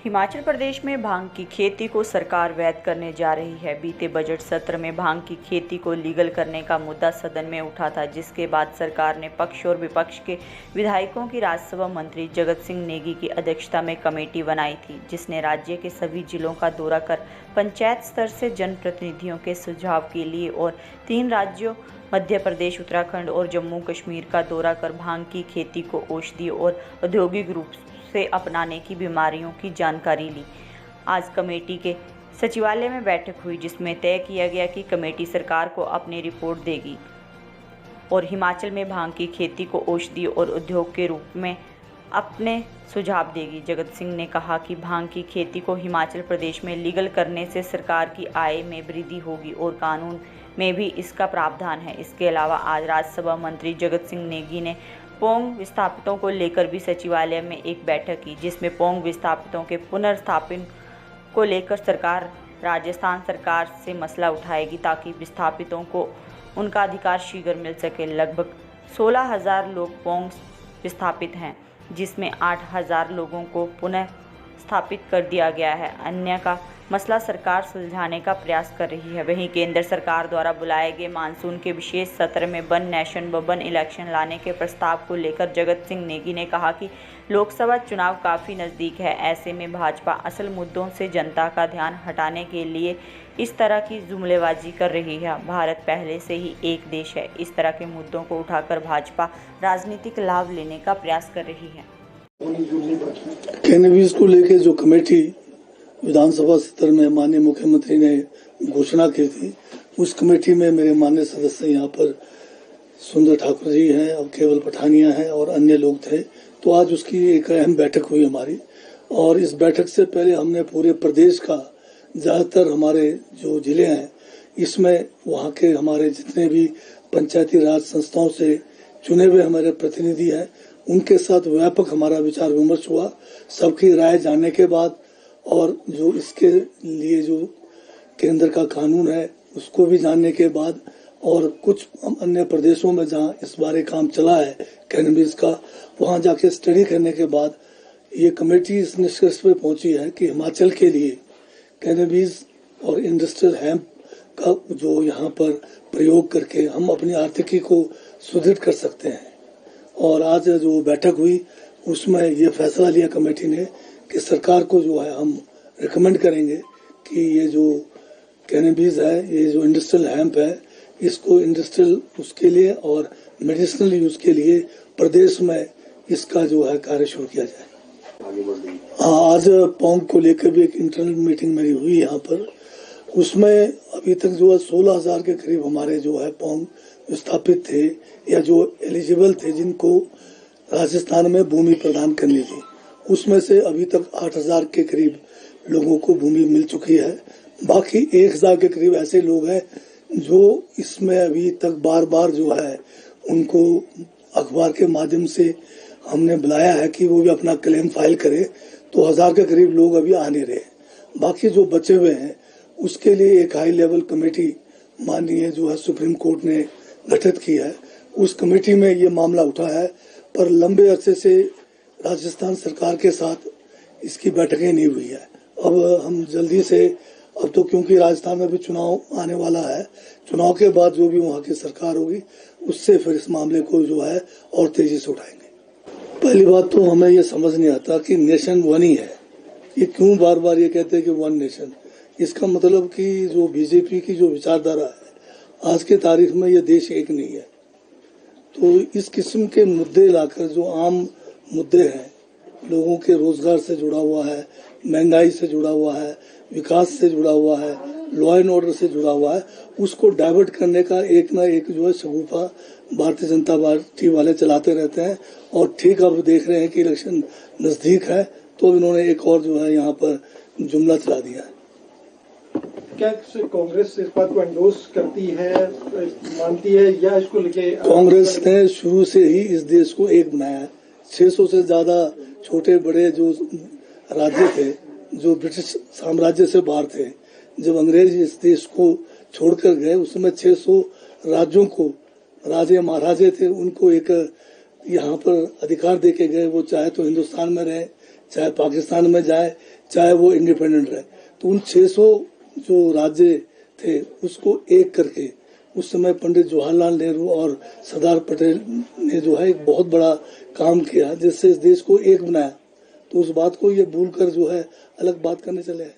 हिमाचल प्रदेश में भांग की खेती को सरकार वैध करने जा रही है। बीते बजट सत्र में भांग की खेती को लीगल करने का मुद्दा सदन में उठा था, जिसके बाद सरकार ने पक्ष और विपक्ष के विधायकों की राज्यसभा मंत्री जगत सिंह नेगी की अध्यक्षता में कमेटी बनाई थी, जिसने राज्य के सभी जिलों का दौरा कर पंचायत स्तर से जनप्रतिनिधियों के सुझाव के लिए और 3 राज्यों मध्य प्रदेश, उत्तराखंड और जम्मू कश्मीर का दौरा कर भांग की खेती को औषधीय और औद्योगिक रूप से अपनाने की बीमारियों की जानकारी ली। आज कमेटी के सचिवालय में बैठक हुई, जिसमें तय किया गया कि कमेटी सरकार को अपनी रिपोर्ट देगी और हिमाचल में भांग की खेती को औषधि और उद्योग के रूप में अपने सुझाव देगी। जगत सिंह ने कहा कि भांग की खेती को हिमाचल प्रदेश में लीगल करने से सरकार की आय में वृद्धि होगी और कानून में भी इसका प्रावधान है। इसके अलावा आज राज्यसभा मंत्री जगत सिंह नेगी ने पोंग विस्थापितों को लेकर भी सचिवालय में एक बैठक की, जिसमें पोंग विस्थापितों के पुनर्स्थापन को लेकर सरकार राजस्थान सरकार से मसला उठाएगी, ताकि विस्थापितों को उनका अधिकार शीघ्र मिल सके। लगभग 16,000 लोग पोंग विस्थापित हैं, जिसमें 8,000 लोगों को पुनः स्थापित कर दिया गया है। अन्य का मसला सरकार सुलझाने का प्रयास कर रही है। वहीं केंद्र सरकार द्वारा बुलाए गए मानसून के विशेष सत्र में वन नेशन वन इलेक्शन लाने के प्रस्ताव को लेकर जगत सिंह नेगी ने कहा कि लोकसभा चुनाव काफ़ी नज़दीक है। ऐसे में भाजपा असल मुद्दों से जनता का ध्यान हटाने के लिए इस तरह की जुमलेबाजी कर रही है। भारत पहले से ही एक देश है। इस तरह के मुद्दों को उठाकर भाजपा राजनीतिक लाभ लेने का प्रयास कर रही है। कैनबिस को लेकर जो कमेटी विधानसभा सत्र में माननीय मुख्यमंत्री ने घोषणा की थी, उस कमेटी में मेरे माननीय सदस्य यहाँ पर सुंदर ठाकुर जी हैं और केवल पठानिया हैं और अन्य लोग थे। तो आज उसकी एक अहम बैठक हुई हमारी, और इस बैठक से पहले हमने पूरे प्रदेश का ज़्यादातर हमारे जो जिले हैं, इसमें वहाँ के हमारे जितने भी पंचायती राज संस्थाओं से चुने हुए हमारे प्रतिनिधि हैं, उनके साथ व्यापक हमारा विचार विमर्श हुआ। सबकी राय जानने के बाद और जो इसके लिए जो केंद्र का कानून है उसको भी जानने के बाद और कुछ अन्य प्रदेशों में जहां इस बारे काम चला है कैनबिस का, वहां जाके स्टडी करने के बाद ये कमेटी इस निष्कर्ष पे पहुंची है कि हिमाचल के लिए कैनबिस और इंडस्ट्रियल हेम्प का जो यहाँ पर प्रयोग करके हम अपनी आर्थिकी को सुदृढ़ कर सकते हैं। और आज जो बैठक हुई उसमें ये फैसला लिया कमेटी ने कि सरकार को जो है हम रिकमेंड करेंगे कि ये जो कैनबिस है, ये जो इंडस्ट्रियल हेम्प है, इसको इंडस्ट्रियल उसके लिए और मेडिसिनल यूज के लिए प्रदेश में इसका जो है कार्य शुरू किया जाए। आज पोंग को लेकर भी एक इंटरनल मीटिंग मेरी हुई यहाँ पर। उसमें अभी तक जो है 16,000 के करीब हमारे जो है पोंग विस्थापित थे या जो एलिजिबल थे, जिनको राजस्थान में भूमि प्रदान करनी थी। उसमें से अभी तक 8,000 के करीब लोगों को भूमि मिल चुकी है। बाकी 1,000 के करीब ऐसे लोग हैं जो इसमें अभी तक बार बार जो है उनको अखबार के माध्यम से हमने बुलाया है कि वो भी अपना क्लेम फाइल करे, तो 1,000 के करीब लोग अभी आ नहीं रहे। बाकी जो बचे हुए हैं उसके लिए एक हाई लेवल कमेटी माननीय जो है सुप्रीम कोर्ट ने गठित की है। उस कमेटी में ये मामला उठा है, पर लंबे अरसे से राजस्थान सरकार के साथ इसकी बैठकें नहीं हुई है। अब हम जल्दी से, अब तो क्योंकि राजस्थान में भी चुनाव आने वाला है, चुनाव के बाद जो भी वहाँ की सरकार होगी उससे फिर इस मामले को जो है और तेजी से उठाएंगे। पहली बात तो हमें ये समझ नहीं आता कि नेशन वन ही है, ये क्यों बार बार ये कहते हैं कि वन नेशन। इसका मतलब कि जो बीजेपी की जो विचारधारा है, आज के तारीख में ये देश एक नहीं है। तो इस किस्म के मुद्दे लाकर जो आम मुद्दे हैं, लोगों के रोजगार से जुड़ा हुआ है, महंगाई से जुड़ा हुआ है, विकास से जुड़ा हुआ है, लॉ एंड ऑर्डर से जुड़ा हुआ है, उसको डाइवर्ट करने का एक ना एक जो है शगुफा भारतीय जनता पार्टी वाले चलाते रहते हैं। और ठीक अब देख रहे हैं कि इलेक्शन नजदीक है, तो इन्होंने एक और जो है यहाँ पर जुमला चला दिया है। क्या कांग्रेस इस बात को एंडोर्स करती है, मानती है, या इसको लेके कांग्रेस ने शुरू से ही इस देश को एक बनाया है। 600 से ज्यादा छोटे बड़े जो राज्य थे, जो ब्रिटिश साम्राज्य से बाहर थे, जब अंग्रेज इस देश को छोड़कर गए, उसमें 600 राज्यों को राजे महाराजे थे, उनको एक यहाँ पर अधिकार देके गए। वो चाहे तो हिंदुस्तान में रहे, चाहे पाकिस्तान में जाए, चाहे वो इंडिपेंडेंट रहे। तो उन 600 जो राज्य थे उसको एक करके उस समय पंडित जवाहरलाल नेहरू और सरदार पटेल ने जो है एक बहुत बड़ा काम किया जिससे इस देश को एक बनाया। तो उस बात को ये भूलकर जो है अलग बात करने चले हैं।